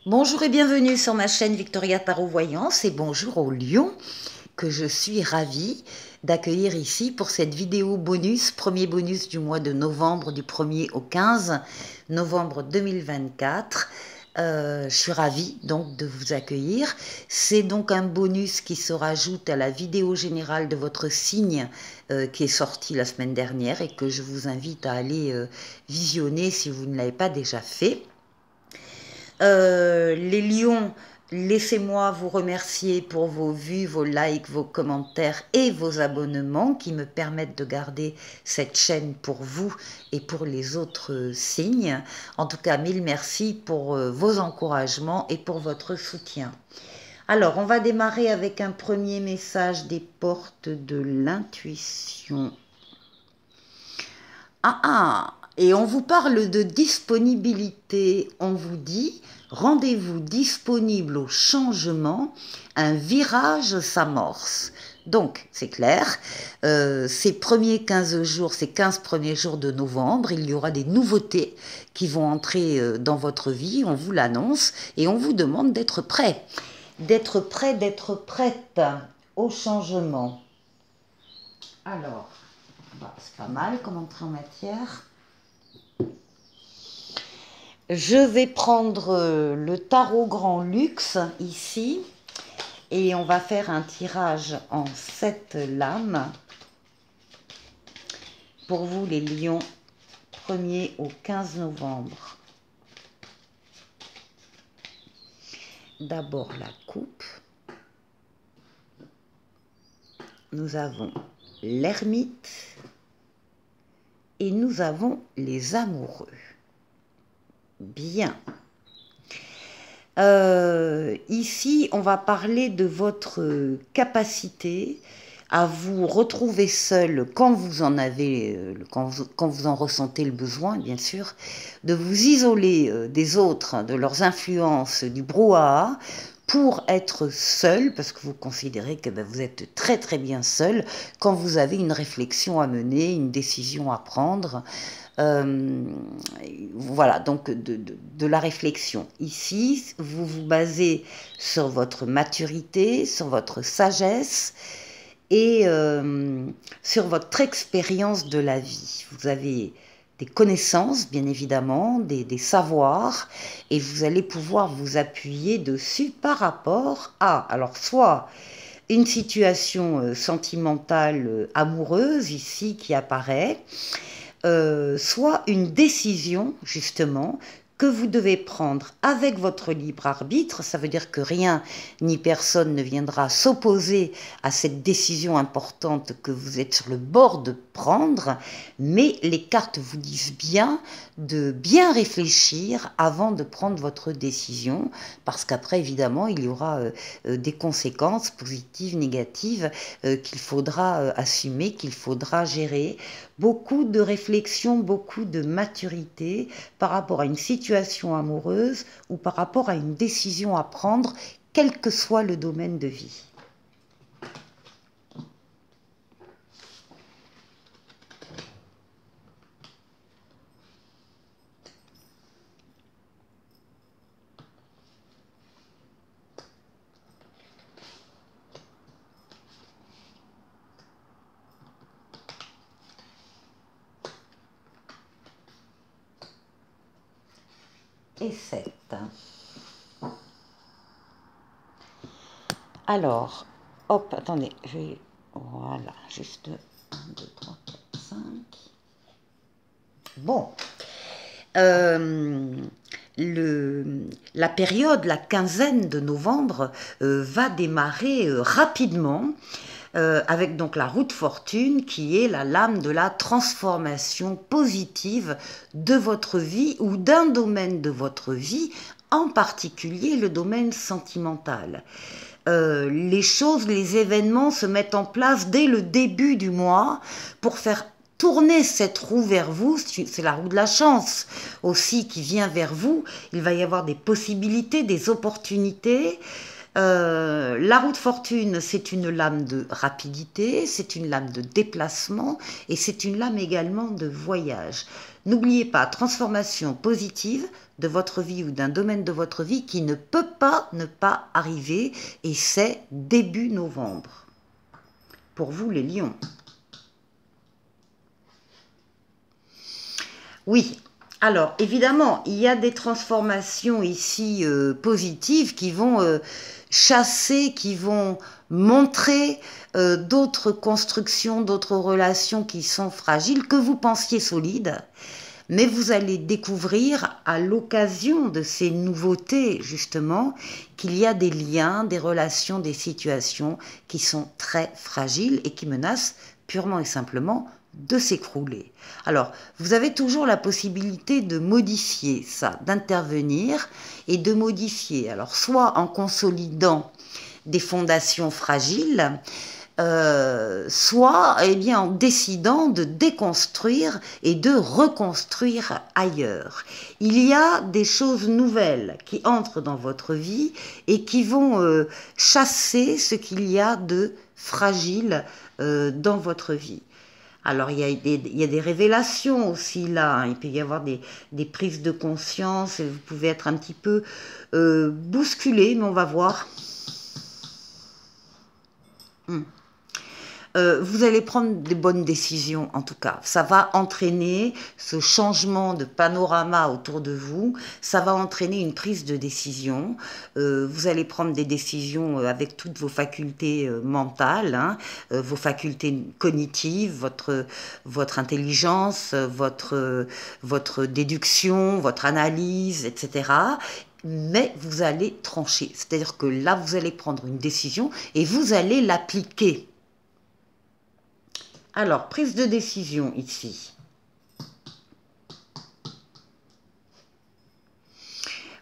Bonjour et bienvenue sur ma chaîne Victoria Tarot Voyance et bonjour aux lions que je suis ravie d'accueillir ici pour cette vidéo bonus, premier bonus du mois de novembre du 1er au 15 novembre 2024. Je suis ravie donc de vous accueillir. C'est donc un bonus qui se rajoute à la vidéo générale de votre signe qui est sortie la semaine dernière et que je vous invite à aller visionner si vous ne l'avez pas déjà fait. Les lions, laissez-moi vous remercier pour vos vues, vos likes, vos commentaires et vos abonnements qui me permettent de garder cette chaîne pour vous et pour les autres signes. En tout cas, mille merci pour vos encouragements et pour votre soutien. Alors, on va démarrer avec un premier message des portes de l'intuition. Et on vous parle de disponibilité. On vous dit, rendez-vous disponible au changement, un virage s'amorce. Donc, c'est clair, ces premiers 15 jours, ces 15 premiers jours de novembre, il y aura des nouveautés qui vont entrer dans votre vie, on vous l'annonce, et on vous demande d'être prêt. D'être prêt, d'être prête au changement. Alors, c'est pas mal comme entrée en matière. Je vais prendre le tarot grand luxe ici et on va faire un tirage en 7 lames pour vous les lions 1er au 15 novembre. D'abord la coupe. Nous avons l'ermite et nous avons les amoureux. Bien. Ici, on va parler de votre capacité à vous retrouver seul quand vous en avez, quand vous en ressentez le besoin, bien sûr, de vous isoler des autres, de leurs influences, du brouhaha, pour être seul, parce que vous considérez que vous êtes très très bien seul quand vous avez une réflexion à mener, une décision à prendre. Voilà, donc de la réflexion. Ici, vous vous basez sur votre maturité, sur votre sagesse et sur votre expérience de la vie. Vous avez des connaissances, bien évidemment, des savoirs, et vous allez pouvoir vous appuyer dessus par rapport à, alors soit une situation sentimentale amoureuse ici qui apparaît, soit une décision, justement, que vous devez prendre avec votre libre arbitre. Ça veut dire que rien ni personne ne viendra s'opposer à cette décision importante que vous êtes sur le bord de prendre, mais les cartes vous disent bien de bien réfléchir avant de prendre votre décision, parce qu'après, évidemment, il y aura des conséquences positives, négatives, qu'il faudra assumer, qu'il faudra gérer. Beaucoup de réflexion, beaucoup de maturité par rapport à une situation amoureuse ou par rapport à une décision à prendre, quel que soit le domaine de vie. Et 7. Alors, hop, attendez, je vais, voilà, juste 1, 2, 3, 4, 5. Bon, la période, la quinzaine de novembre va démarrer rapidement. Avec donc la roue de fortune qui est la lame de la transformation positive de votre vie ou d'un domaine de votre vie, en particulier le domaine sentimental. Les choses, les événements se mettent en place dès le début du mois pour faire tourner cette roue vers vous. C'est la roue de la chance aussi qui vient vers vous. Il va y avoir des possibilités, des opportunités. La roue de fortune, c'est une lame de rapidité, c'est une lame de déplacement et c'est une lame également de voyage. N'oubliez pas, transformation positive de votre vie ou d'un domaine de votre vie qui ne peut pas ne pas arriver, et c'est début novembre. Pour vous les lions. Oui, alors évidemment, il y a des transformations ici positives qui vont chasser, qui vont montrer d'autres constructions, d'autres relations qui sont fragiles, que vous pensiez solides, mais vous allez découvrir à l'occasion de ces nouveautés, justement, qu'il y a des liens, des relations, des situations qui sont très fragiles et qui menacent purement et simplement de s'écrouler. Alors, vous avez toujours la possibilité de modifier ça, d'intervenir et de modifier. Alors, soit en consolidant des fondations fragiles, soit eh bien, en décidant de déconstruire et de reconstruire ailleurs. Il y a des choses nouvelles qui entrent dans votre vie et qui vont chasser ce qu'il y a de fragile dans votre vie. Alors, il y a des révélations aussi là, hein. Il peut y avoir des prises de conscience, et vous pouvez être un petit peu bousculé, mais on va voir. Vous allez prendre des bonnes décisions, en tout cas. Ça va entraîner ce changement de panorama autour de vous. Ça va entraîner une prise de décision. Vous allez prendre des décisions avec toutes vos facultés mentales, hein, vos facultés cognitives, votre intelligence, votre déduction, votre analyse, etc. Mais vous allez trancher. C'est-à-dire que là, vous allez prendre une décision et vous allez l'appliquer. Alors, prise de décision ici.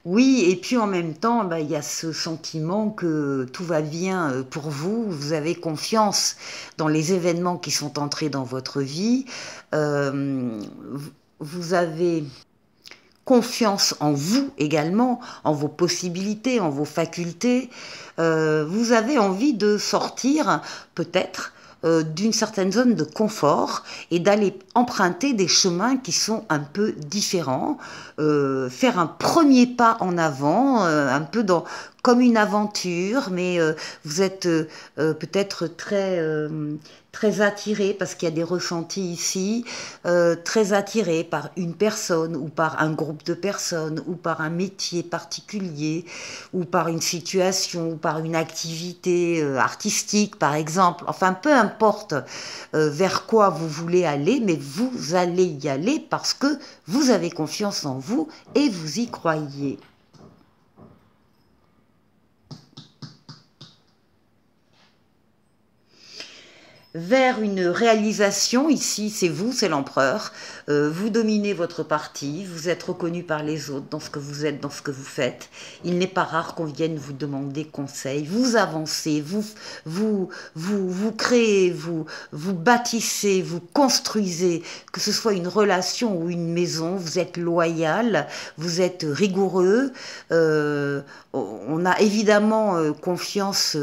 Oui, et puis en même temps, il y a ce sentiment que tout va bien pour vous. Vous avez confiance dans les événements qui sont entrés dans votre vie. Vous avez confiance en vous également, en vos possibilités, en vos facultés. Vous avez envie de sortir, peut-être, d'une certaine zone de confort et d'aller emprunter des chemins qui sont un peu différents, faire un premier pas en avant, un peu comme une aventure, mais vous êtes peut-être très attiré, parce qu'il y a des ressentis ici, très attiré par une personne ou par un groupe de personnes ou par un métier particulier ou par une situation ou par une activité artistique par exemple. Enfin, peu importe vers quoi vous voulez aller, mais vous allez y aller parce que vous avez confiance en vous et vous y croyez. Vers une réalisation, ici c'est vous, c'est l'empereur, vous dominez votre partie, vous êtes reconnu par les autres dans ce que vous êtes, dans ce que vous faites. Il n'est pas rare qu'on vienne vous demander conseil, vous avancez, vous créez, vous bâtissez, vous construisez, que ce soit une relation ou une maison, vous êtes loyal, vous êtes rigoureux, on a évidemment confiance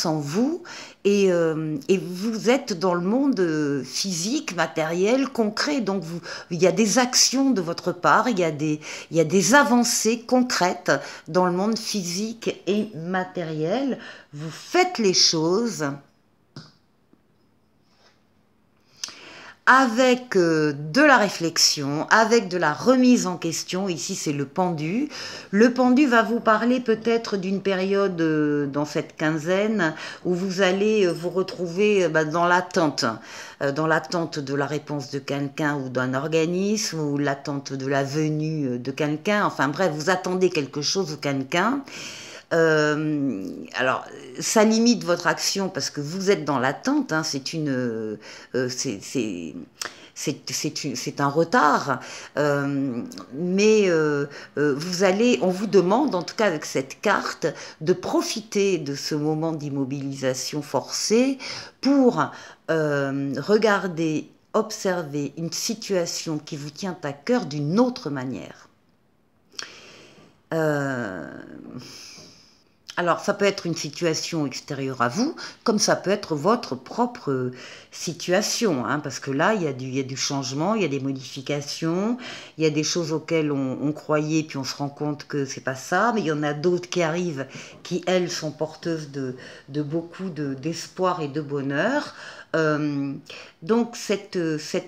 en vous. Et vous êtes dans le monde physique, matériel, concret. Donc il y a des actions de votre part, il y a des avancées concrètes dans le monde physique et matériel. Vous faites les choses avec de la réflexion, avec de la remise en question. Ici, c'est le pendu. Le pendu va vous parler peut-être d'une période dans cette quinzaine où vous allez vous retrouver dans l'attente de la réponse de quelqu'un ou d'un organisme, ou l'attente de la venue de quelqu'un. Enfin bref, vous attendez quelque chose ou quelqu'un. Alors, ça limite votre action parce que vous êtes dans l'attente, hein, c'est un retard, mais on vous demande, en tout cas avec cette carte, de profiter de ce moment d'immobilisation forcée pour regarder, observer une situation qui vous tient à cœur d'une autre manière. Alors, ça peut être une situation extérieure à vous, comme ça peut être votre propre situation, hein, parce que là, il y a du changement, il y a des modifications, il y a des choses auxquelles on croyait, puis on se rend compte que c'est pas ça, mais il y en a d'autres qui arrivent, qui, elles, sont porteuses de beaucoup d'espoir et de bonheur. Euh, donc, cette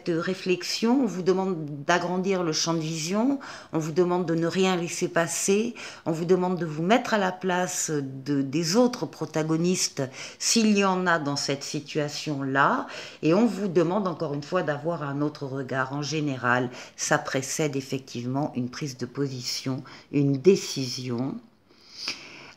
réflexion, on vous demande d'agrandir le champ de vision, on vous demande de ne rien laisser passer, on vous demande de vous mettre à la place des autres protagonistes s'il y en a dans cette situation-là, et on vous demande encore une fois d'avoir un autre regard. En général, ça précède effectivement une prise de position, une décision.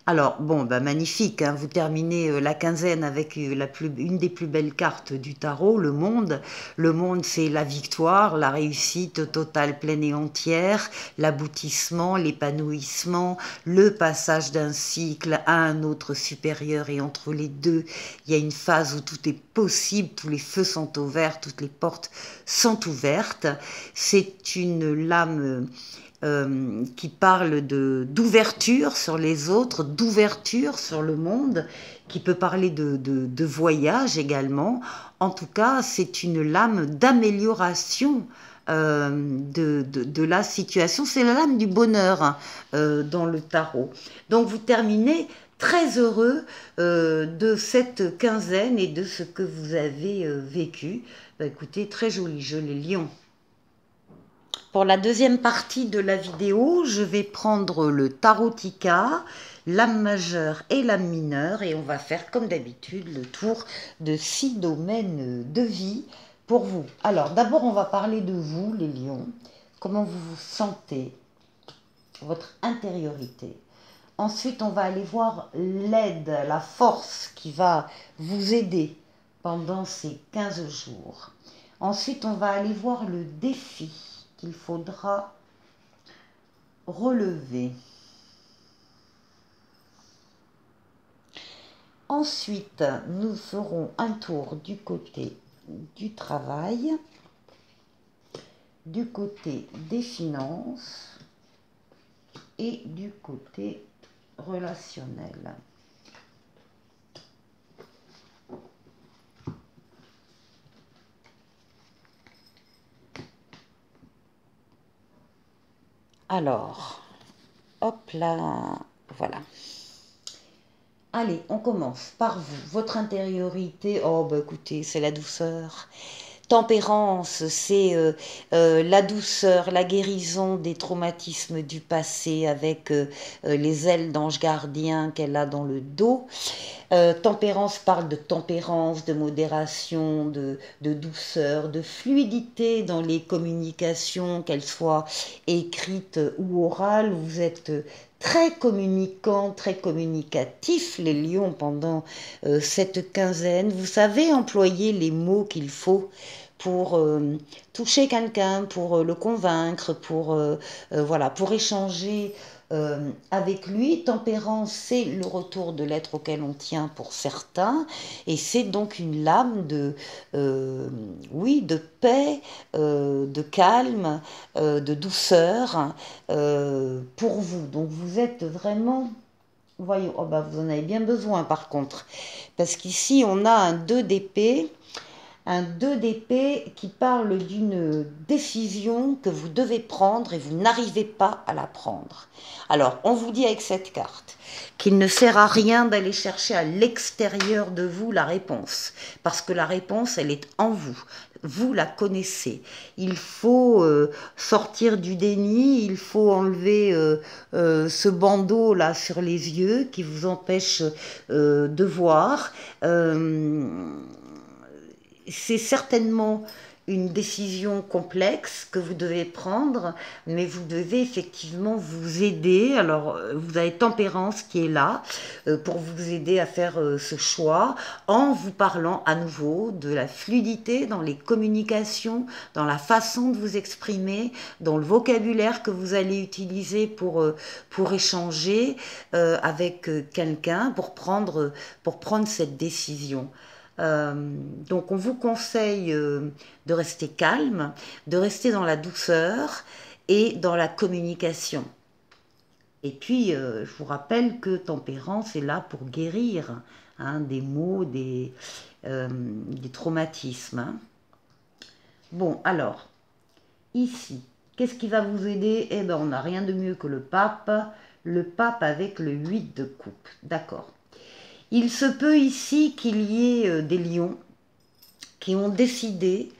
Alors, bon, bah, magnifique, hein, vous terminez la quinzaine avec une des plus belles cartes du tarot, le monde. Le monde, c'est la victoire, la réussite totale, pleine et entière, l'aboutissement, l'épanouissement, le passage d'un cycle à un autre supérieur. Et entre les deux, il y a une phase où tout est possible, tous les feux sont ouverts, toutes les portes sont ouvertes. C'est une lame qui parle d'ouverture sur les autres, d'ouverture sur le monde, qui peut parler de voyage également. En tout cas, c'est une lame d'amélioration de la situation. C'est la lame du bonheur, hein, dans le tarot. Donc vous terminez très heureux de cette quinzaine et de ce que vous avez vécu. Bah, écoutez, très joli jeu les lions. Pour la deuxième partie de la vidéo, je vais prendre le tarotica, l'âme majeure et l'âme mineure, et on va faire comme d'habitude le tour de 6 domaines de vie pour vous. Alors d'abord on va parler de vous les lions, comment vous vous sentez, votre intériorité. Ensuite on va aller voir l'aide, la force qui va vous aider pendant ces 15 jours. Ensuite on va aller voir le défi qu'il faudra relever. Ensuite, nous ferons un tour du côté du travail, du côté des finances et du côté relationnel. Alors, hop là, voilà. Allez, on commence par vous, votre intériorité. Oh, bah écoutez, c'est la douceur. Tempérance, c'est la douceur, la guérison des traumatismes du passé avec les ailes d'ange gardien qu'elle a dans le dos. Tempérance parle de tempérance, de modération, de douceur, de fluidité dans les communications, qu'elles soient écrites ou orales. Vous êtes très communicant, très communicatif, les lions, pendant cette quinzaine. Vous savez employer les mots qu'il faut pour toucher quelqu'un, pour le convaincre, voilà, pour échanger avec lui. Tempérance, c'est le retour de l'être auquel on tient pour certains, et c'est donc une lame oui, de paix, de calme, de douceur pour vous. Donc vous êtes vraiment, voyons, oh bah vous en avez bien besoin par contre, parce qu'ici on a un 2 d'épée. Un 2 d'épée qui parle d'une décision que vous devez prendre et vous n'arrivez pas à la prendre. Alors, on vous dit avec cette carte qu'il ne sert à rien d'aller chercher à l'extérieur de vous la réponse, parce que la réponse, elle est en vous. Vous la connaissez. Il faut sortir du déni, il faut enlever ce bandeau là sur les yeux qui vous empêche de voir. C'est certainement une décision complexe que vous devez prendre, mais vous devez effectivement vous aider. Alors, vous avez Tempérance qui est là pour vous aider à faire ce choix, en vous parlant à nouveau de la fluidité dans les communications, dans la façon de vous exprimer, dans le vocabulaire que vous allez utiliser pour échanger avec quelqu'un, pour prendre cette décision. Donc on vous conseille de rester calme, de rester dans la douceur et dans la communication. Et puis, je vous rappelle que tempérance est là pour guérir hein, des maux, des traumatismes. Hein. Bon, alors, ici, qu'est-ce qui va vous aider? Eh bien, on n'a rien de mieux que le pape avec le 8 de coupe. D'accord. Il se peut ici qu'il y ait des lions qui ont décidé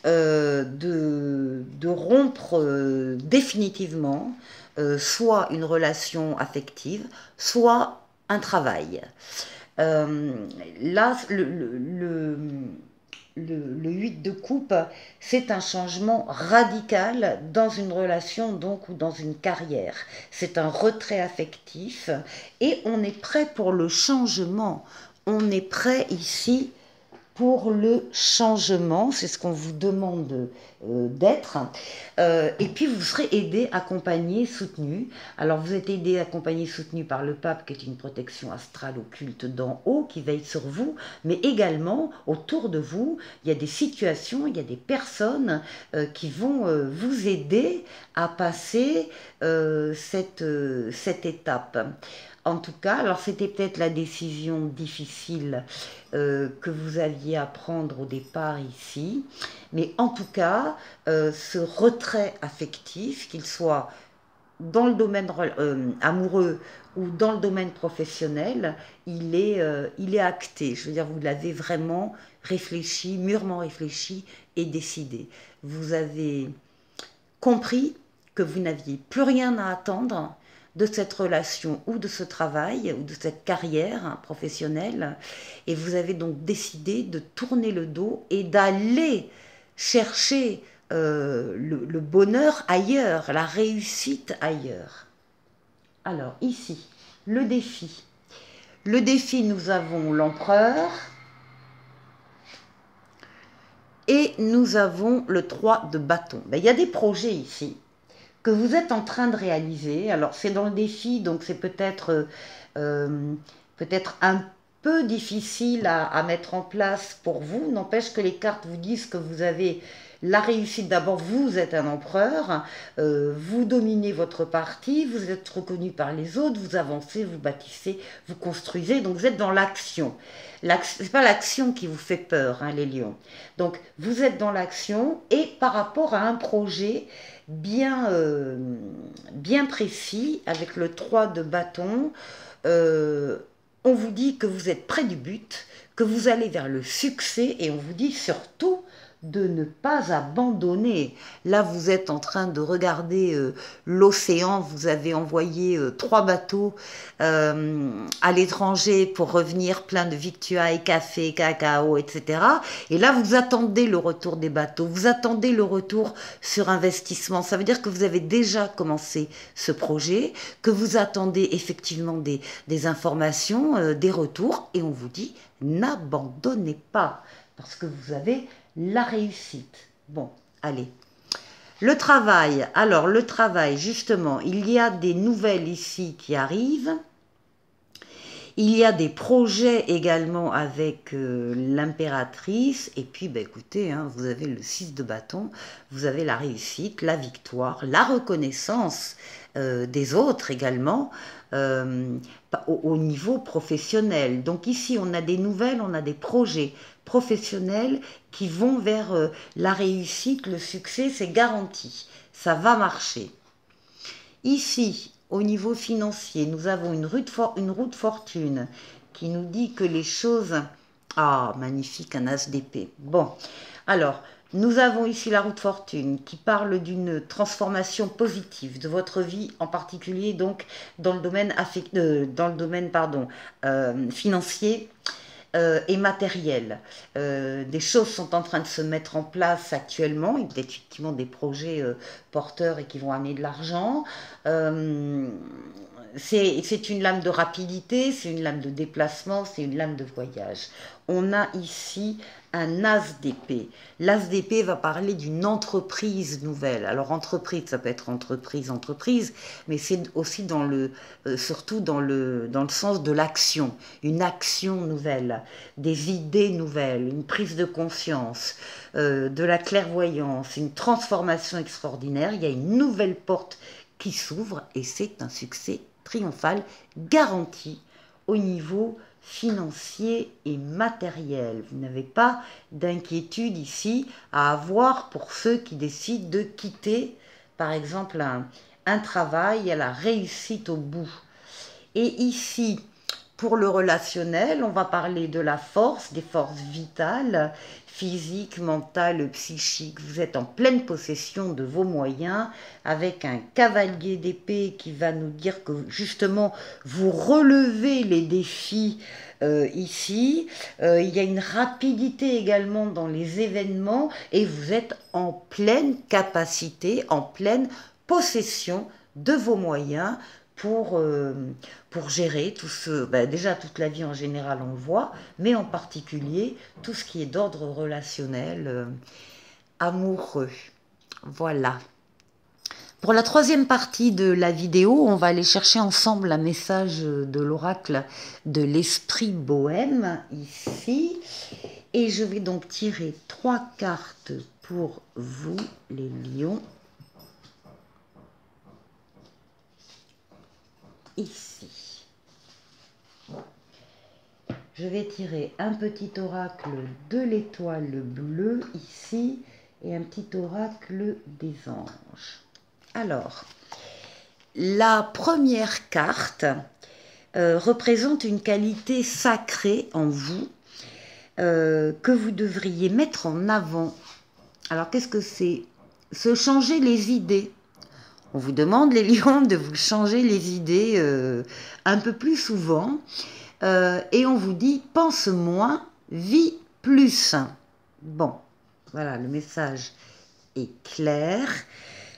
de rompre définitivement soit une relation affective, soit un travail. Là, le 8 de coupe, c'est un changement radical dans une relation donc ou dans une carrière. C'est un retrait affectif et on est prêt pour le changement. On est prêt ici pour le changement, c'est ce qu'on vous demande d'être. Et puis vous serez aidé, accompagné, soutenu. Alors vous êtes aidé, accompagné, soutenu par le pape qui est une protection astrale occulte d'en haut qui veille sur vous, mais également autour de vous, il y a des situations, il y a des personnes qui vont vous aider à passer cette étape. En tout cas, alors c'était peut-être la décision difficile que vous aviez à prendre au départ ici, mais en tout cas, ce retrait affectif, qu'il soit dans le domaine amoureux ou dans le domaine professionnel, il est acté. Je veux dire, vous l'avez vraiment réfléchi, mûrement réfléchi et décidé. Vous avez compris que vous n'aviez plus rien à attendre de cette relation ou de ce travail ou de cette carrière professionnelle et vous avez donc décidé de tourner le dos et d'aller chercher le bonheur ailleurs, la réussite ailleurs. Alors ici, le défi. Le défi, nous avons l'empereur et nous avons le 3 de bâton. Ben, il y a des projets ici que vous êtes en train de réaliser. Alors c'est dans le défi, donc c'est peut-être un peu difficile à mettre en place pour vous. N'empêche que les cartes vous disent que vous avez la réussite. D'abord, vous êtes un empereur, vous dominez votre parti, vous êtes reconnu par les autres, vous avancez, vous bâtissez, vous construisez, donc vous êtes dans l'action. Ce n'est pas l'action qui vous fait peur, hein, les lions. Donc vous êtes dans l'action et par rapport à un projet bien précis, avec le 3 de bâton, on vous dit que vous êtes près du but, que vous allez vers le succès et on vous dit surtout de ne pas abandonner. Là, vous êtes en train de regarder l'océan, vous avez envoyé 3 bateaux à l'étranger pour revenir plein de victuailles, café, cacao, etc. Et là, vous attendez le retour des bateaux, vous attendez le retour sur investissement. Ça veut dire que vous avez déjà commencé ce projet, que vous attendez effectivement des informations, des retours, et on vous dit, n'abandonnez pas, parce que vous avez la réussite. Bon, allez. Le travail. Alors, le travail, justement, il y a des nouvelles ici qui arrivent. Il y a des projets également avec l'impératrice. Et puis, bah, écoutez, hein, vous avez le 6 de bâton. Vous avez la réussite, la victoire, la reconnaissance des autres également. Au niveau professionnel. Donc ici, on a des nouvelles, on a des projets professionnels qui vont vers la réussite, le succès, c'est garanti. Ça va marcher. Ici, au niveau financier, nous avons une roue de fortune qui nous dit que les choses... Ah, magnifique, un as d'épée. Bon, alors... Nous avons ici la roue de fortune qui parle d'une transformation positive de votre vie, en particulier donc dans le domaine, financier et matériel. Des choses sont en train de se mettre en place actuellement, il y a effectivement des projets porteurs et qui vont amener de l'argent. C'est une lame de rapidité, c'est une lame de déplacement, c'est une lame de voyage. On a ici un as d'épée. L'as d'épée va parler d'une entreprise nouvelle. Alors entreprise, ça peut être entreprise, mais c'est aussi surtout dans le sens de l'action. Une action nouvelle, des idées nouvelles, une prise de conscience, de la clairvoyance, une transformation extraordinaire. Il y a une nouvelle porte qui s'ouvre et c'est un succès triomphal garanti au niveau financier et matériel. Vous n'avez pas d'inquiétude ici à avoir pour ceux qui décident de quitter, par exemple, un travail à la réussite au bout. Et ici, pour le relationnel, on va parler de la force, des forces vitales, physiques, mentales, psychiques. Vous êtes en pleine possession de vos moyens avec un cavalier d'épée qui va nous dire que justement vous relevez les défis ici. Il y a une rapidité également dans les événements et vous êtes en pleine capacité, en pleine possession de vos moyens pour gérer tout ce, déjà toute la vie en général on le voit, mais en particulier tout ce qui est d'ordre relationnel, amoureux. Voilà. Pour la troisième partie de la vidéo, on va aller chercher ensemble un message de l'oracle de l'esprit bohème ici. Et je vais donc tirer 3 cartes pour vous, les lions. Ici. Je vais tirer un petit oracle de l'étoile bleue ici et un petit oracle des anges. Alors, la première carte représente une qualité sacrée en vous que vous devriez mettre en avant. Alors, qu'est-ce que c'est? Se changer les idées. On vous demande, les lions, de vous changer les idées un peu plus souvent. Et on vous dit, pense moins, vis plus. Bon, voilà, le message est clair.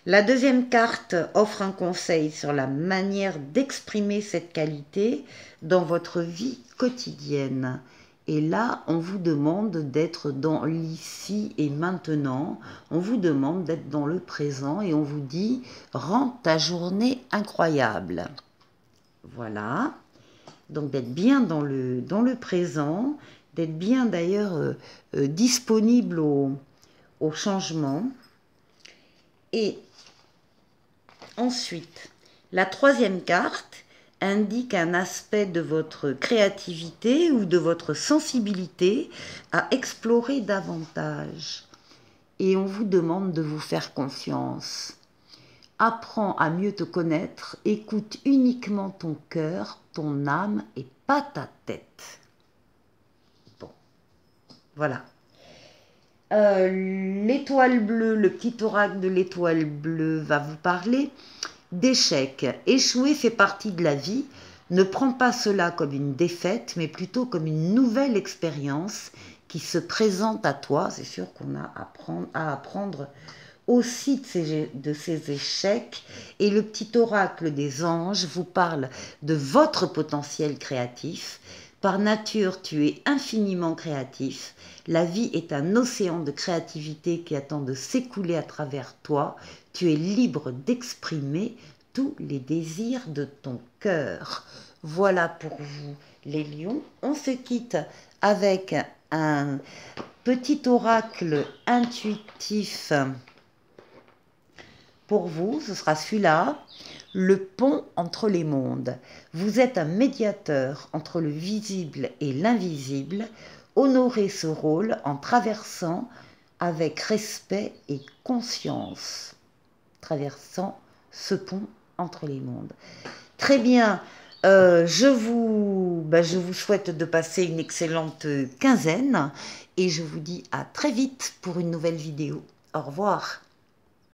La deuxième carte offre un conseil sur la manière d'exprimer cette qualité dans votre vie quotidienne. Et là, on vous demande d'être dans l'ici et maintenant. On vous demande d'être dans le présent et on vous dit « Rends ta journée incroyable ». Voilà. Donc d'être bien dans le présent, d'être bien d'ailleurs disponible au changement. Et ensuite, la troisième carte indique un aspect de votre créativité ou de votre sensibilité à explorer davantage. Et on vous demande de vous faire confiance. Apprends à mieux te connaître, écoute uniquement ton cœur, ton âme et pas ta tête. Bon, voilà. L'étoile bleue, le petit oracle de l'étoile bleue va vous parler d'échec. Échouer fait partie de la vie. Ne prends pas cela comme une défaite, mais plutôt comme une nouvelle expérience qui se présente à toi. C'est sûr qu'on a à apprendre aussi de ces échecs. Et le petit oracle des anges vous parle de votre potentiel créatif. Par nature, tu es infiniment créatif. La vie est un océan de créativité qui attend de s'écouler à travers toi. Tu es libre d'exprimer tous les désirs de ton cœur. Voilà pour vous, les lions. On se quitte avec un petit oracle intuitif pour vous. Ce sera celui-là. Le pont entre les mondes. Vous êtes un médiateur entre le visible et l'invisible. Honorez ce rôle en traversant avec respect et conscience. Traversant ce pont entre les mondes. Très bien. Je vous souhaite de passer une excellente quinzaine et je vous dis à très vite pour une nouvelle vidéo. Au revoir.